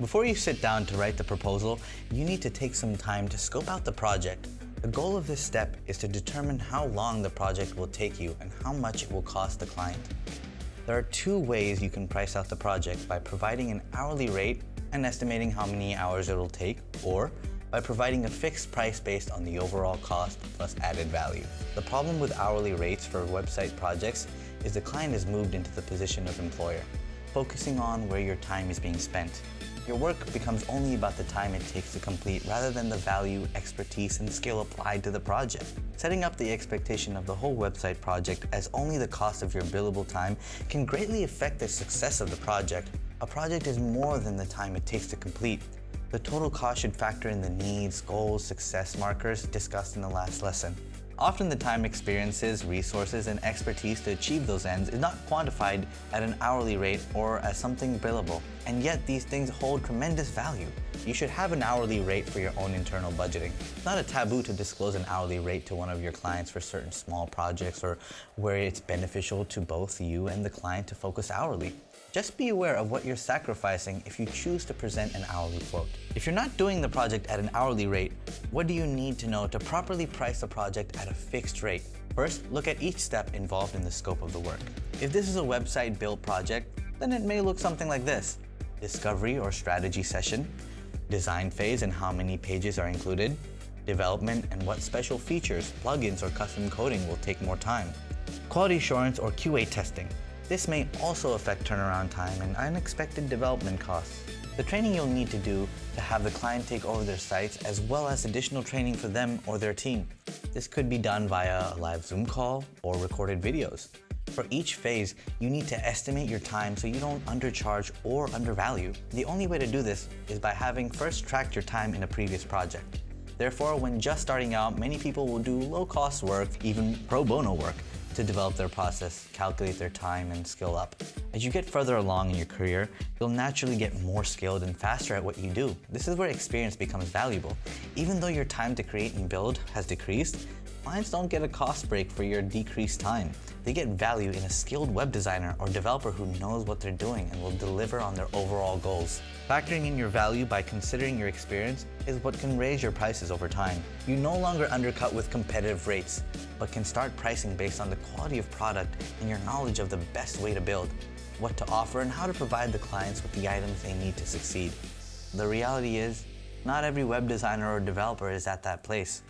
Before you sit down to write the proposal, you need to take some time to scope out the project. The goal of this step is to determine how long the project will take you and how much it will cost the client. There are two ways you can price out the project: by providing an hourly rate and estimating how many hours it will take, or by providing a fixed price based on the overall cost plus added value. The problem with hourly rates for website projects is the client is moved into the position of employer, focusing on where your time is being spent. Your work becomes only about the time it takes to complete rather than the value, expertise, and skill applied to the project. Setting up the expectation of the whole website project as only the cost of your billable time can greatly affect the success of the project. A project is more than the time it takes to complete. The total cost should factor in the needs, goals, success markers discussed in the last lesson. Often the time, experiences, resources, and expertise to achieve those ends is not quantified at an hourly rate or as something billable, and yet these things hold tremendous value. You should have an hourly rate for your own internal budgeting. It's not a taboo to disclose an hourly rate to one of your clients for certain small projects or where it's beneficial to both you and the client to focus hourly. Just be aware of what you're sacrificing if you choose to present an hourly quote. If you're not doing the project at an hourly rate, what do you need to know to properly price a project at a fixed rate? First, look at each step involved in the scope of the work. If this is a website build project, then it may look something like this: discovery or strategy session, design phase and how many pages are included, development and what special features, plugins, or custom coding will take more time, quality assurance or QA testing. This may also affect turnaround time and unexpected development costs. The training you'll need to do to have the client take over their sites, as well as additional training for them or their team. This could be done via a live Zoom call or recorded videos. For each phase, you need to estimate your time so you don't undercharge or undervalue. The only way to do this is by having first tracked your time in a previous project. Therefore, when just starting out, many people will do low-cost work, even pro bono work, to develop their process, calculate their time, and skill up. As you get further along in your career, you'll naturally get more skilled and faster at what you do. This is where experience becomes valuable. Even though your time to create and build has decreased, clients don't get a cost break for your decreased time. They get value in a skilled web designer or developer who knows what they're doing and will deliver on their overall goals. Factoring in your value by considering your experience is what can raise your prices over time. You no longer undercut with competitive rates, but can start pricing based on the quality of product and your knowledge of the best way to build, what to offer, and how to provide the clients with the items they need to succeed. The reality is, not every web designer or developer is at that place.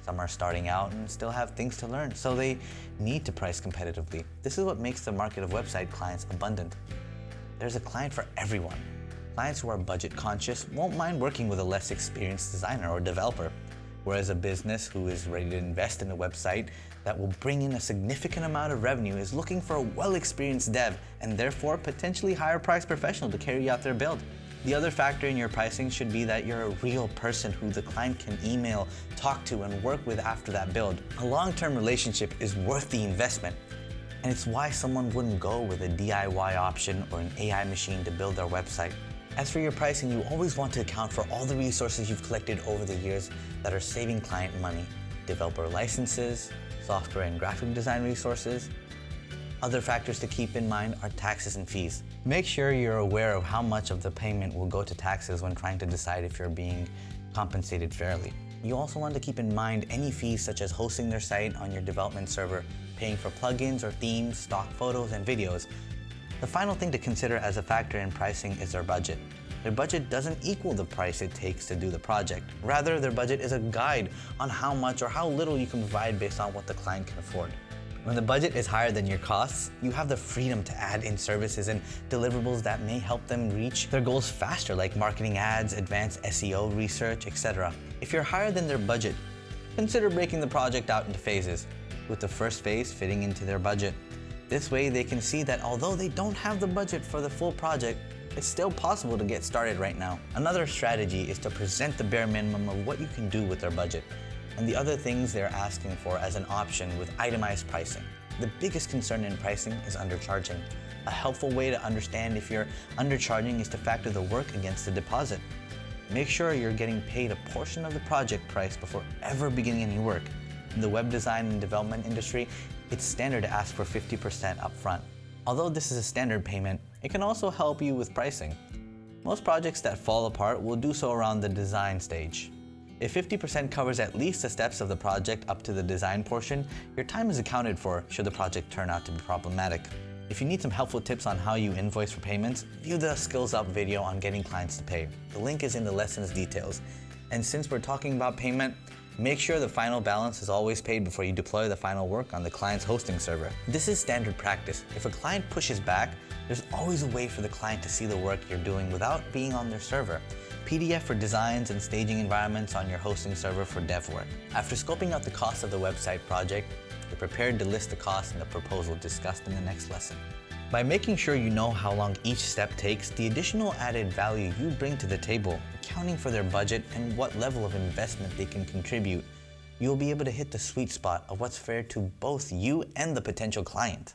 Some are starting out and still have things to learn, so they need to price competitively. This is what makes the market of website clients abundant. There's a client for everyone. Clients who are budget conscious won't mind working with a less experienced designer or developer, whereas a business who is ready to invest in a website that will bring in a significant amount of revenue is looking for a well-experienced dev and therefore potentially higher priced professional to carry out their build. The other factor in your pricing should be that you're a real person who the client can email, talk to, and work with after that build. A long-term relationship is worth the investment, and it's why someone wouldn't go with a DIY option or an AI machine to build their website. As for your pricing, you always want to account for all the resources you've collected over the years that are saving client money: developer licenses, software and graphic design resources. Other factors to keep in mind are taxes and fees. Make sure you're aware of how much of the payment will go to taxes when trying to decide if you're being compensated fairly. You also want to keep in mind any fees such as hosting their site on your development server, paying for plugins or themes, stock photos, and videos. The final thing to consider as a factor in pricing is their budget. Their budget doesn't equal the price it takes to do the project. Rather, their budget is a guide on how much or how little you can provide based on what the client can afford. When the budget is higher than your costs, you have the freedom to add in services and deliverables that may help them reach their goals faster, like marketing ads, advanced SEO research, etc. If you're higher than their budget, consider breaking the project out into phases, with the first phase fitting into their budget. This way they can see that although they don't have the budget for the full project, it's still possible to get started right now. Another strategy is to present the bare minimum of what you can do with their budget, and the other things they're asking for as an option with itemized pricing. The biggest concern in pricing is undercharging. A helpful way to understand if you're undercharging is to factor the work against the deposit. Make sure you're getting paid a portion of the project price before ever beginning any work. In the web design and development industry, it's standard to ask for 50% upfront. Although this is a standard payment, it can also help you with pricing. Most projects that fall apart will do so around the design stage. If 50% covers at least the steps of the project up to the design portion, your time is accounted for should the project turn out to be problematic. If you need some helpful tips on how you invoice for payments, view the Skills Up video on getting clients to pay. The link is in the lesson's details. And since we're talking about payment, make sure the final balance is always paid before you deploy the final work on the client's hosting server. This is standard practice. If a client pushes back, there's always a way for the client to see the work you're doing without being on their server. PDF for designs and staging environments on your hosting server for dev work. After scoping out the cost of the website project, you're prepared to list the costs in the proposal discussed in the next lesson. By making sure you know how long each step takes, the additional added value you bring to the table, accounting for their budget and what level of investment they can contribute, you'll be able to hit the sweet spot of what's fair to both you and the potential client.